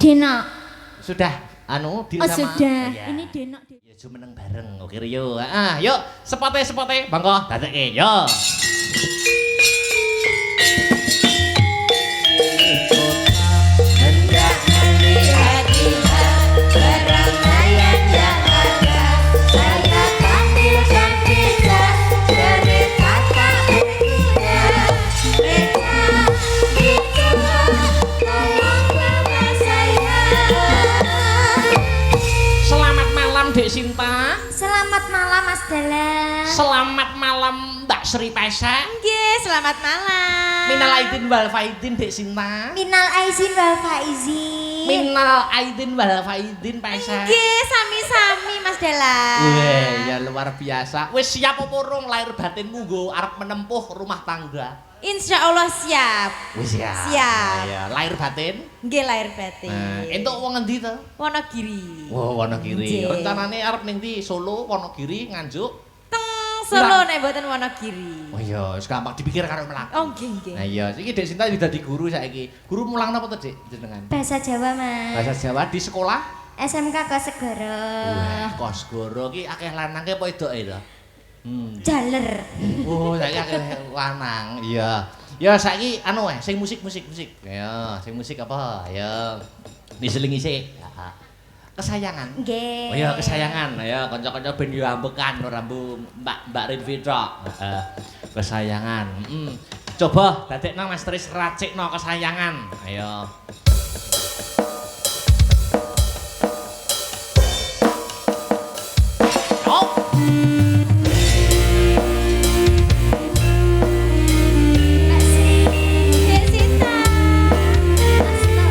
Dena. Sudah deal Oh, sama. sudah. Ya. Ini Dena. Ya jumeneng bareng. Oke Rio. Yuk, sepote bangko dadekke. Yo. Hendak melihat keramaian yang ada, saya tampilkan tidak cerita tak berguna. Mereka itu ngomong bahwa saya. Selamat malam Dek Sinta. Selamat malam Mas Dalang. Selamat malam Mbak Sri Pesa. Nggih, selamat malam. Minal aidin wal faidin Dek Sinta. Minal aizin wal faizin. Minal aidin wal faidin Pesa. Nggih, sami-sami Mas Dalang. Wah, ya luar biasa. Wis siap apa urung lahir batinmu nggo arep menempuh rumah tangga? Insya Allah siap. Wis siap. Siap. Ya, lahir batin. Nggih lahir batin. Entuk wong endi to? Wonogiri. Wah, Wonogiri. Nggih. Rencanane arep ning ndi? Solo, Wonogiri, Nganjuk? Teng Solo nek mboten Wonogiri. Oh iya, wis gampang dipikir karo mlaku. Oh nggih nggih. Nah iya, iki Dek Sinta wis dadi guru saiki. Guru mulang napa to, Dik, jenengan? Bahasa Jawa, Mas. Bahasa Jawa di sekolah? SMK Kosegoro. Wah, Kosgoro ki akeh lanangke apa edoke to? Jaler. Oh, saiki akeh lanang. Iya. Ya saiki sing musik. Ya, sing musik apa? Ya. Diselingi sik. Kesayangan. Nggih. Oh ya kesayangan. Ya kanca-kanca ben yo ambekan ora Mbak Rinvi tok. Kesayangan. Coba dadekno Mas Tris racikno kesayangan. Ayo. Mbak Sri, Dek Sinta. Suka.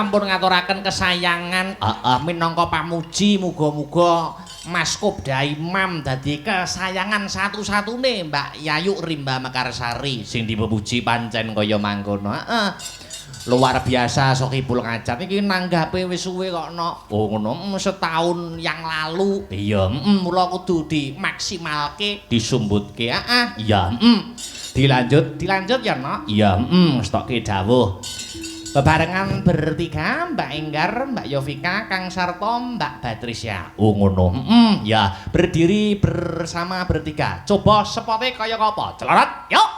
sampun ngaturaken kesayangan minangka pamuji muga-muga Mas Kopda Imam dadi kesayangan satu-satune Mbak Yayu Rimba Mekarsari sing dipuji pancen kaya mangkono. Luar biasa sok Ibul Ngajat iki nanggape wis suwe kok no. Oh ngono, setahun yang lalu. Iya, mula kudu dimaksimalke, disumbutke. Iya, dilanjut ya no. Iya, stokke dawuh. Bebarengan bertiga, Mbak Enggar, Mbak Yovika, Kang Sarto, Mbak Batrisya. Oh ngono. Ya, berdiri bersama bertiga. Coba sepote kaya apa? Celorot, yuk.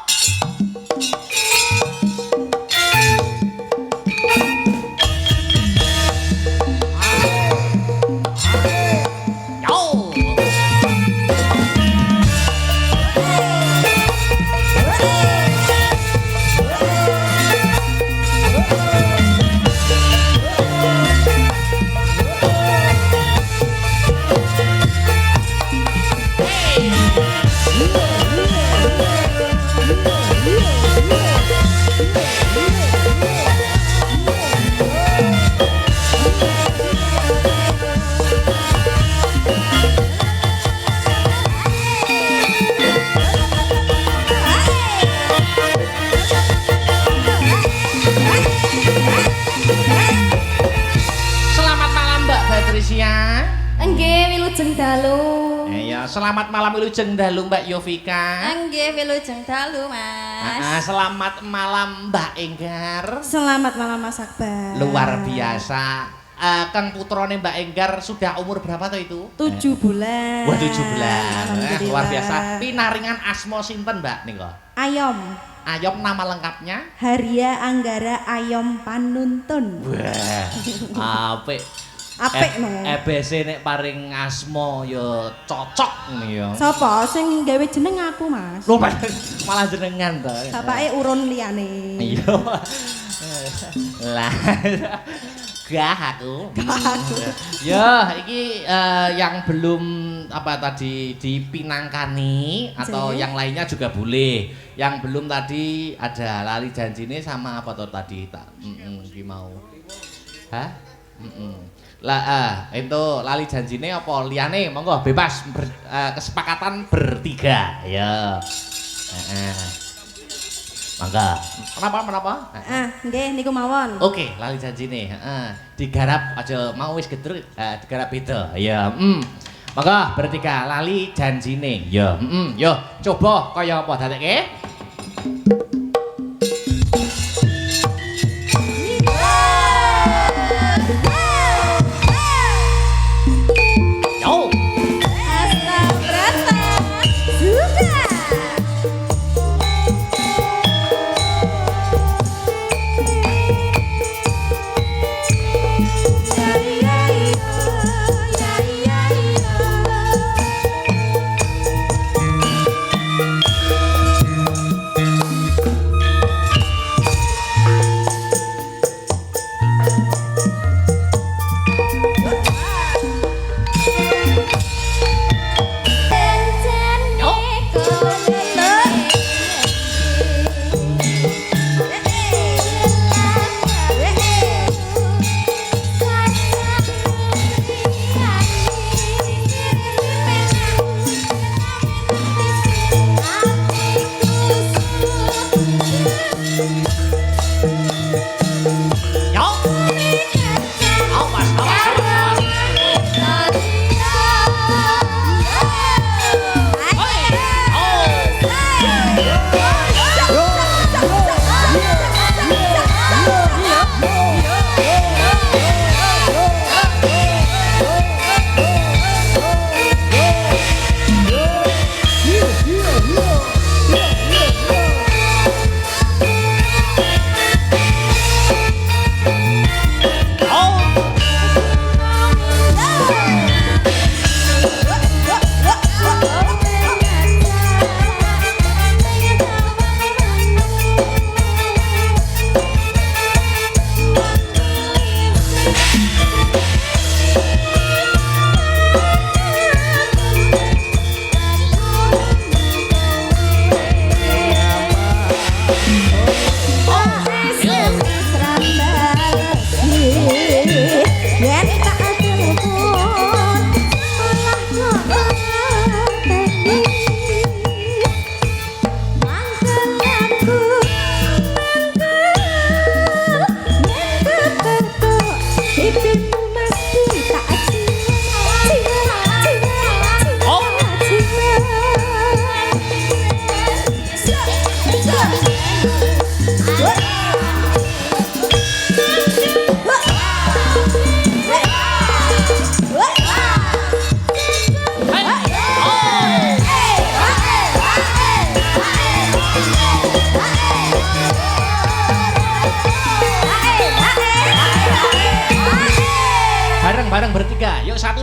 Wilujeng dalu. Iya, selamat malam wilujeng dalu Mbak Yovika. Nggih, wilujeng dalu, Mas. Selamat malam Mbak Enggar. Selamat malam Mas Akbar. Luar biasa. Kang putrane Mbak Enggar sudah umur berapa tuh itu? 7 bulan. Wah, 7 bulan. Luar biasa. Pinaringan asma sinten Mbak nika? Ayom. Ayom nama lengkapnya? Haria Anggara Ayom Panuntun. Wah, apik. Apik no. EBC nek paring asma ya cocok ngene ya. Sapa sing gawe jeneng aku, Mas? Lho malah jenengan to. Bapake urun liyane. Iya. Lah gah aku. Ya, iki yang belum apa tadi dipinangkani atau yang lainnya juga boleh. Yang belum tadi ada lali janjine sama apa tuh tadi tak iki mau. Hah? Lah itu lali janjine apa liyane monggo bebas kesepakatan bertiga ya. Mangga. Kenapa? Nggih niku mawon. Oke, lali janjine, digarap aja mau wis gedruk, digarap beda. Ya, Mangga bertiga lali janjine. Ya, yo coba kaya apa dadekke?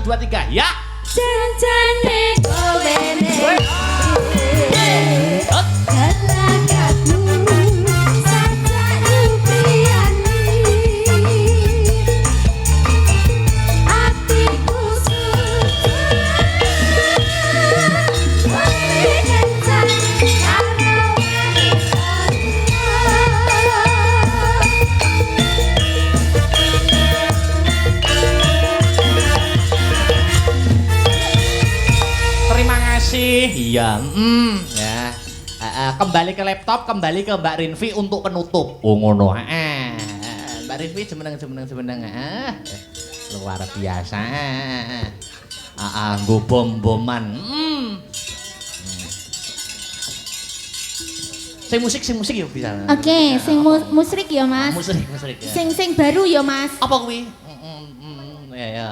2 3 ya. Janjane kowe nek Hot. galakatmu sajak priyani atiku suci kowe kencan karo Terima kasih. Iya, ya. Kembali ke laptop, kembali ke Mbak Rinvi untuk penutup. Oh ngono. Mbak Rinvi semeneng. Luar biasa. Nggo bom-boman. Sing musik ya bisa. Oke, sing musrik ya Mas. Musik ya. Sing baru ya Mas. Apa kuwi? Ya.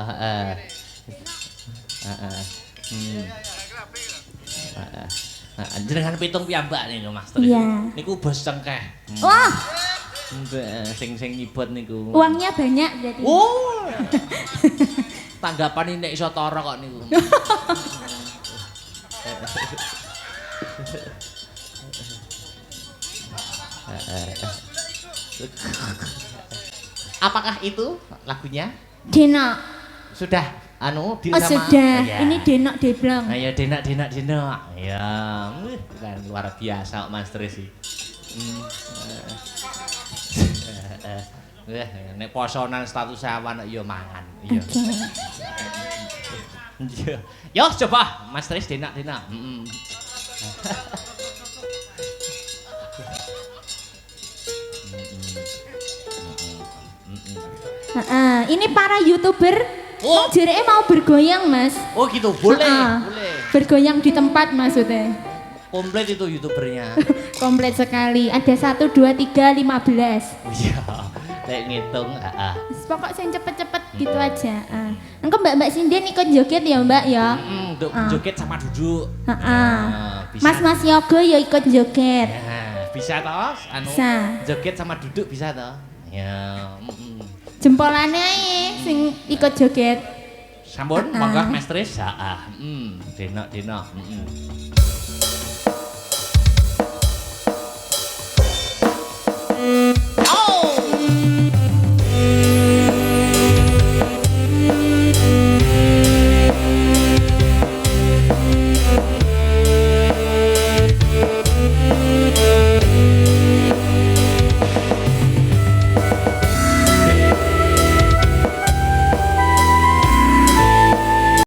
Jenengan pitung piyambak niku Mas. Iya. Niku bos cengkeh. Wah, Sing nyibot niku. uangnya banyak berarti. Oh. Tanggapan nek iso tara kok niku. Apakah itu lagunya? Denok. Sudah deal Oh sama sudah, ya. ini Denok Deblong. Ayo denak. Ya, kan luar biasa Mas Tris sih. Nek posonan status awan ya mangan. Iya. Iya. Yo coba Mas Tris denak. Ini para YouTuber Oh. jereke mau bergoyang Mas. Oh gitu, boleh. Bergoyang di tempat maksudnya. Komplit itu YouTubernya. Komplit sekali. Ada 1, 2, 3, 15. Oh iya, lek ngitung, Pokok yang cepet-cepet gitu aja. Engko Mbak Sinden ikut joget ya Mbak ya. Untuk joget sama duduk. Bisa. Mas Yogo ya ikut joget. Ya, bisa toh? Bisa. Joget sama duduk bisa toh? Ya. Jempolannya ae sing ikut joget. Sampun, monggo Mas Tris. Denak.